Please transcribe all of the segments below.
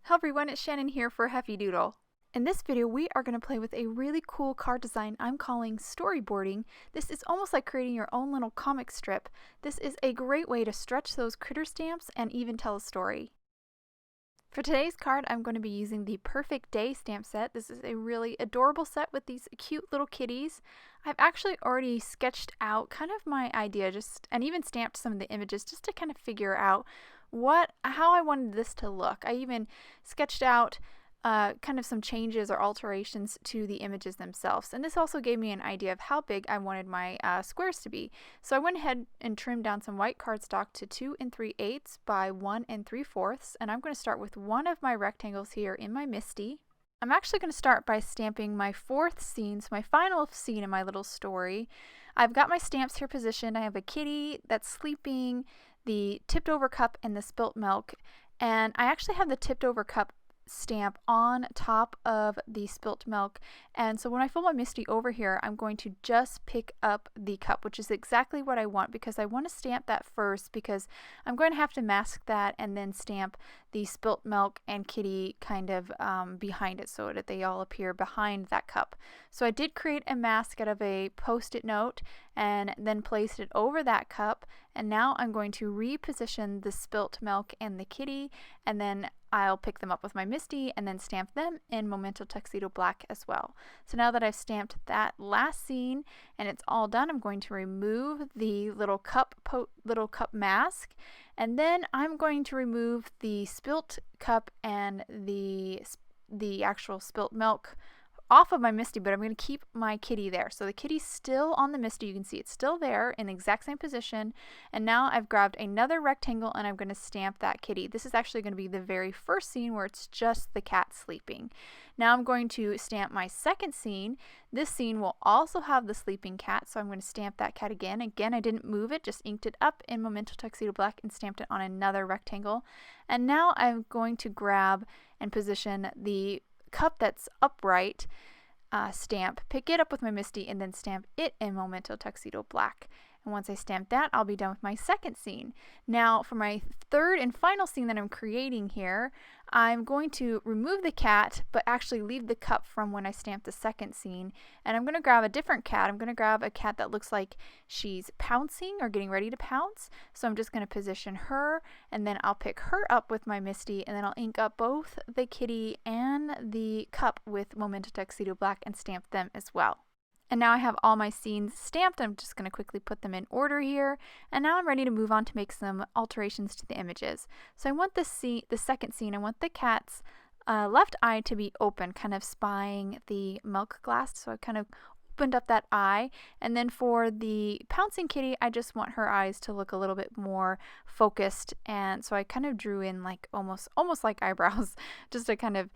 Hello everyone, it's Shannon here for Heffy Doodle. In this video, we are going to play with a really cool card design I'm calling Storyboarding. This is almost like creating your own little comic strip. This is a great way to stretch those critter stamps and even tell a story. For today's card, I'm going to be using the Purrfect Day Stamp Set. This is a really adorable set with these cute little kitties. I've actually already sketched out kind of my idea and even stamped some of the images just to kind of figure out how I wanted this to look. I even sketched out kind of some changes or alterations to the images themselves, and this also gave me an idea of how big I wanted my squares to be. So I went ahead and trimmed down some white cardstock to 2 3/8 by 1 3/4, and I'm going to start with one of my rectangles here in my MISTI. I'm actually going to start by stamping my fourth scene, so my final scene in my little story. I've got my stamps here positioned. I have a kitty that's sleeping, the tipped over cup, and the spilt milk, and I actually have the tipped over cup stamp on top of the spilt milk, and so when I fold my MISTI over here, I'm going to just pick up the cup, which is exactly what I want because I want to stamp that first, because I'm going to have to mask that and then stamp the spilt milk and kitty kind of behind it so that they all appear behind that cup. So I did create a mask out of a post-it note and then placed it over that cup, and now I'm going to reposition the spilt milk and the kitty, and then I'll pick them up with my MISTI and then stamp them in Memento Tuxedo black as well. So now that I've stamped that last scene and it's all done, I'm going to remove the little cup mask, and then I'm going to remove the spilt cup and the actual spilt milk off of my MISTI, but I'm going to keep my kitty there. So the kitty's still on the MISTI. You can see it's still there in the exact same position. And now I've grabbed another rectangle and I'm going to stamp that kitty. This is actually going to be the very first scene where it's just the cat sleeping. Now I'm going to stamp my second scene. This scene will also have the sleeping cat, so I'm going to stamp that cat again. Again, I didn't move it, just inked it up in Memento Tuxedo black and stamped it on another rectangle. And now I'm going to grab and position the cup that's upright, stamp, pick it up with my MISTI, and then stamp it in Memento Tuxedo black. And once I stamp that, I'll be done with my second scene. Now for my third and final scene that I'm creating here, I'm going to remove the cat, but actually leave the cup from when I stamped the second scene. And I'm going to grab a different cat. I'm going to grab a cat that looks like she's pouncing or getting ready to pounce. So I'm just going to position her, and then I'll pick her up with my MISTI, and then I'll ink up both the kitty and the cup with Memento Tuxedo black and stamp them as well. And now I have all my scenes stamped. I'm just going to quickly put them in order here. And now I'm ready to move on to make some alterations to the images. So I want the second scene, I want the cat's left eye to be open, kind of spying the milk glass. So I kind of opened up that eye. And then for the pouncing kitty, I just want her eyes to look a little bit more focused. And so I kind of drew in like almost like eyebrows, just to kind of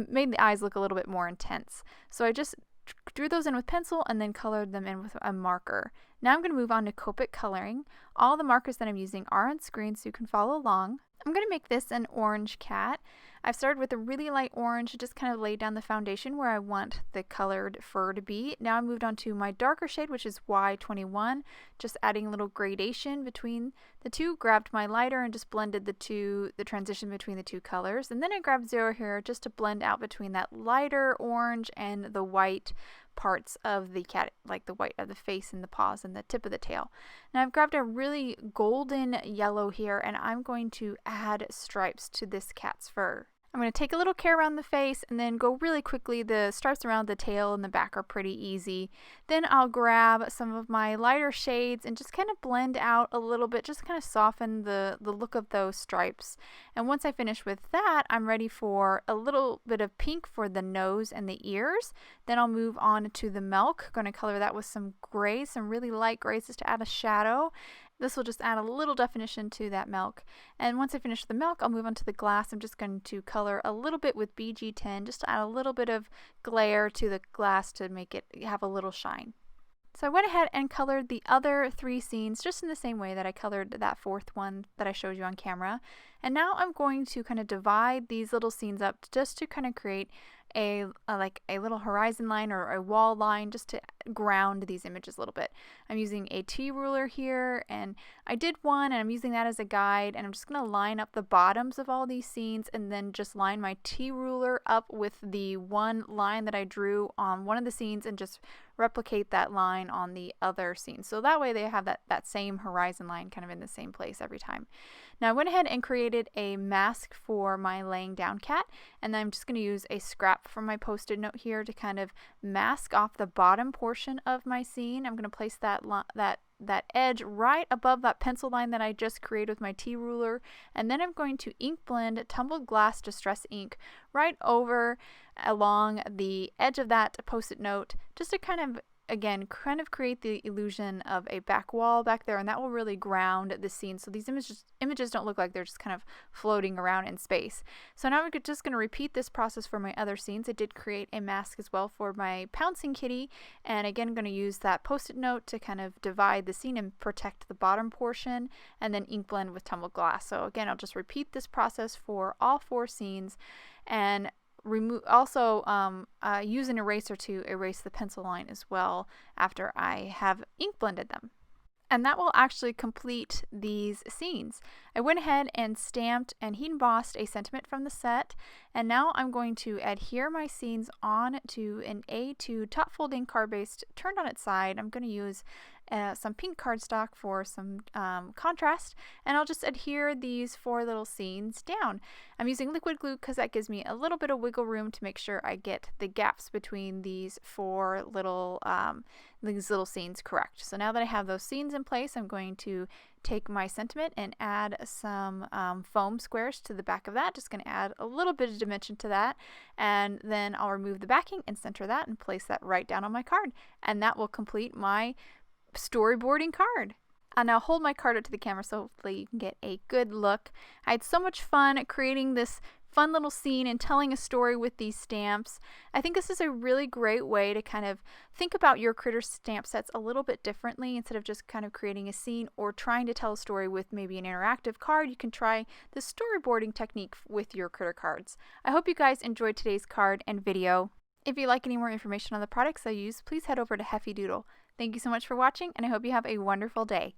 made the eyes look a little bit more intense. So I just drew those in with pencil and then colored them in with a marker. Now I'm going to move on to Copic Coloring. All the markers that I'm using are on screen so you can follow along. I'm going to make this an orange cat. I've started with a really light orange, just kind of laid down the foundation where I want the colored fur to be. Now I moved on to my darker shade, which is Y21, just adding a little gradation between the two. Grabbed my lighter and just blended the transition between the two colors. And then I grabbed 0 here just to blend out between that lighter orange and the white parts of the cat, like the white of the face and the paws and the tip of the tail. Now I've grabbed a really golden yellow here, and I'm going to add stripes to this cat's fur. I'm going to take a little care around the face and then go really quickly. The stripes around the tail and the back are pretty easy. Then I'll grab some of my lighter shades and just kind of blend out a little bit, just kind of soften the look of those stripes. And once I finish with that, I'm ready for a little bit of pink for the nose and the ears. Then I'll move on to the milk. Going to color that with some grays, some really light grays, just to add a shadow. This will just add a little definition to that milk. And once I finish the milk, I'll move on to the glass. I'm just going to color a little bit with BG10 just to add a little bit of glare to the glass to make it have a little shine. So I went ahead and colored the other 3 scenes just in the same way that I colored that fourth one that I showed you on camera. And now I'm going to kind of divide these little scenes up just to kind of create like a little horizon line or a wall line just to ground these images a little bit. I'm using a T ruler here, and I did one, and I'm using that as a guide, and I'm just going to line up the bottoms of all these scenes and then just line my T ruler up with the one line that I drew on one of the scenes and just replicate that line on the other scene. So that way they have that same horizon line kind of in the same place every time. Now I went ahead and created a mask for my laying down cat, and then I'm just going to use a scrap from my post-it note here to kind of mask off the bottom portion of my scene. I'm going to place that edge right above that pencil line that I just created with my T ruler, and then I'm going to ink blend Tumbled Glass Distress ink right over along the edge of that post-it note, just to kind of create the illusion of a back wall back there, and that will really ground the scene so these images don't look like they're just kind of floating around in space. So now we're just going to repeat this process for my other scenes. I did create a mask as well for my pouncing kitty, and again I'm going to use that post-it note to kind of divide the scene and protect the bottom portion, and then ink blend with Tumbled Glass. So again, I'll just repeat this process for all 4 scenes, and use an eraser to erase the pencil line as well after I have ink blended them. And that will actually complete these scenes. I went ahead and stamped and heat embossed a sentiment from the set, and now I'm going to adhere my scenes on to an A2 top folding card base turned on its side. I'm going to use some pink cardstock for some contrast, and I'll just adhere these 4 little scenes down. I'm using liquid glue because that gives me a little bit of wiggle room to make sure I get the gaps between these 4 little scenes correct. So now that I have those scenes in place, I'm going to take my sentiment and add some foam squares to the back of that. Just going to add a little bit of dimension to that, and then I'll remove the backing and center that and place that right down on my card, and that will complete my storyboarding card. I'll now hold my card up to the camera so hopefully you can get a good look. I had so much fun creating this fun little scene and telling a story with these stamps. I think this is a really great way to kind of think about your critter stamp sets a little bit differently. Instead of just kind of creating a scene or trying to tell a story with maybe an interactive card, you can try the storyboarding technique with your critter cards. I hope you guys enjoyed today's card and video. If you'd like any more information on the products I use, please head over to Heffy Doodle. Thank you so much for watching, and I hope you have a wonderful day.